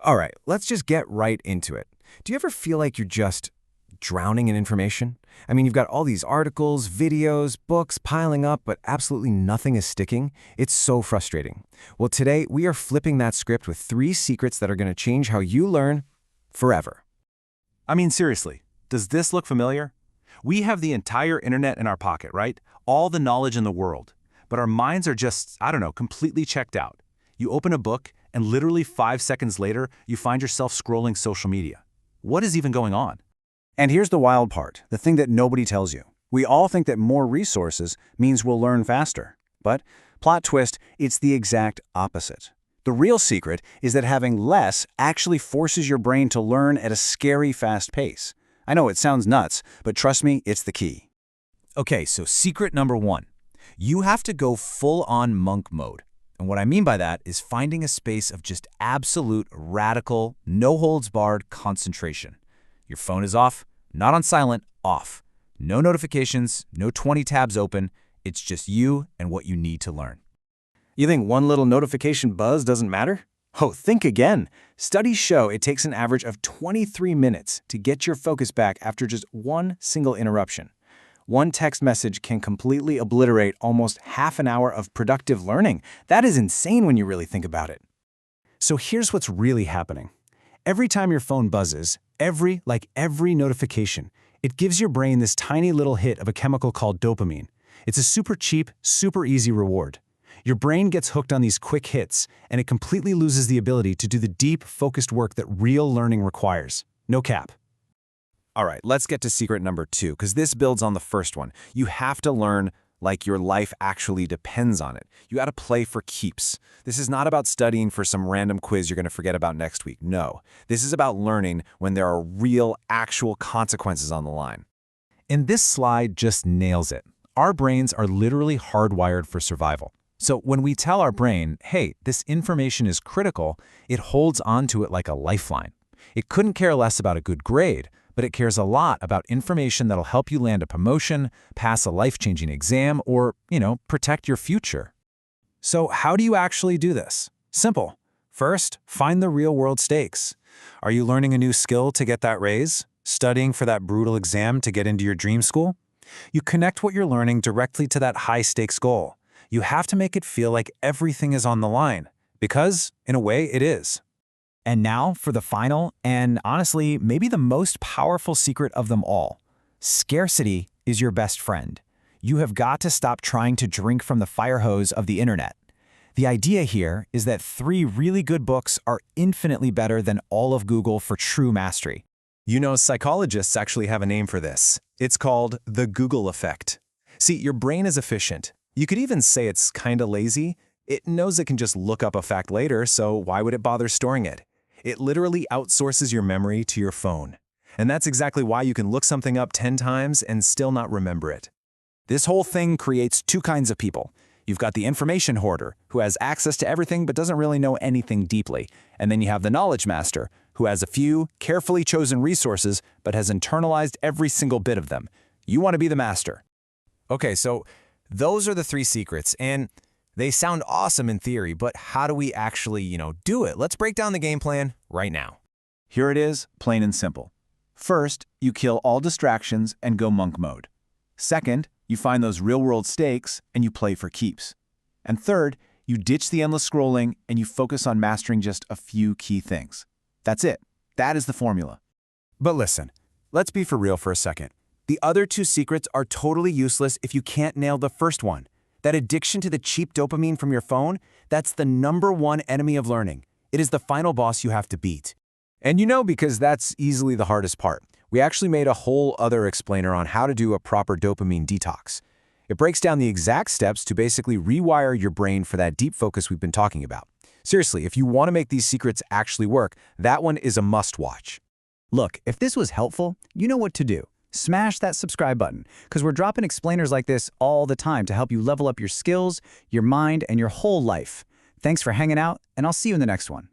All right, let's just get right into it. Do you ever feel like you're just drowning in information? I mean, you've got all these articles, videos, books piling up, but absolutely nothing is sticking. It's so frustrating. Well, today we are flipping that script with 3 secrets that are going to change how you learn forever. I mean, seriously, does this look familiar? We have the entire internet in our pocket, right? All the knowledge in the world. But our minds are just, I don't know, completely checked out. You open a book, and literally 5 seconds later, you find yourself scrolling social media. What is even going on? And here's the wild part, the thing that nobody tells you. We all think that more resources means we'll learn faster. But, plot twist, it's the exact opposite. The real secret is that having less actually forces your brain to learn at a scary fast pace. I know it sounds nuts, but trust me, it's the key. Okay, so secret number 1. You have to go full-on monk mode. And what I mean by that is finding a space of just absolute, radical, no-holds-barred concentration. Your phone is off, not on silent, off. No notifications, no 20 tabs open. It's just you and what you need to learn. You think one little notification buzz doesn't matter? Oh, think again. Studies show it takes an average of 23 minutes to get your focus back after just one single interruption. One text message can completely obliterate almost half an hour of productive learning. That is insane when you really think about it. So here's what's really happening. Every time your phone buzzes, every notification, it gives your brain this tiny little hit of a chemical called dopamine. It's a super cheap, super easy reward. Your brain gets hooked on these quick hits, and it completely loses the ability to do the deep, focused work that real learning requires. No cap. All right, let's get to secret number 2, because this builds on the first one. You have to learn like your life actually depends on it. You got to play for keeps. This is not about studying for some random quiz you're going to forget about next week. No, this is about learning when there are real, actual consequences on the line. And this slide just nails it. Our brains are literally hardwired for survival. So when we tell our brain, hey, this information is critical, it holds onto it like a lifeline. It couldn't care less about a good grade, but it cares a lot about information that'll help you land a promotion, pass a life-changing exam, or, protect your future. So how do you actually do this? Simple. First, find the real-world stakes. Are you learning a new skill to get that raise? Studying for that brutal exam to get into your dream school? You connect what you're learning directly to that high-stakes goal. You have to make it feel like everything is on the line, because, in a way, it is. And now for the final, and honestly, maybe the most powerful secret of them all. Scarcity is your best friend. You have got to stop trying to drink from the fire hose of the internet. The idea here is that 3 really good books are infinitely better than all of Google for true mastery. You know, psychologists actually have a name for this. It's called the Google effect. See, your brain is efficient. You could even say it's kinda lazy. It knows it can just look up a fact later, so why would it bother storing it? It literally outsources your memory to your phone. And that's exactly why you can look something up 10 times and still not remember it. This whole thing creates 2 kinds of people. You've got the information hoarder, who has access to everything but doesn't really know anything deeply. And then you have the knowledge master, who has a few carefully chosen resources but has internalized every single bit of them. You want to be the master. Okay, so those are the 3 secrets, and they sound awesome in theory, but how do we actually, do it? Let's break down the game plan right now. Here it is, plain and simple. First, you kill all distractions and go monk mode. Second, you find those real-world stakes and you play for keeps. And third, you ditch the endless scrolling and you focus on mastering just a few key things. That's it. That is the formula. But listen, let's be for real for a second. The other 2 secrets are totally useless if you can't nail the first one. That addiction to the cheap dopamine from your phone, that's the #1 enemy of learning. It is the final boss you have to beat. And because that's easily the hardest part. We actually made a whole other explainer on how to do a proper dopamine detox. It breaks down the exact steps to basically rewire your brain for that deep focus we've been talking about. Seriously, if you want to make these secrets actually work, that one is a must-watch. Look, if this was helpful, you know what to do. Smash that subscribe button, because we're dropping explainers like this all the time to help you level up your skills, your mind, and your whole life. Thanks for hanging out, and I'll see you in the next one.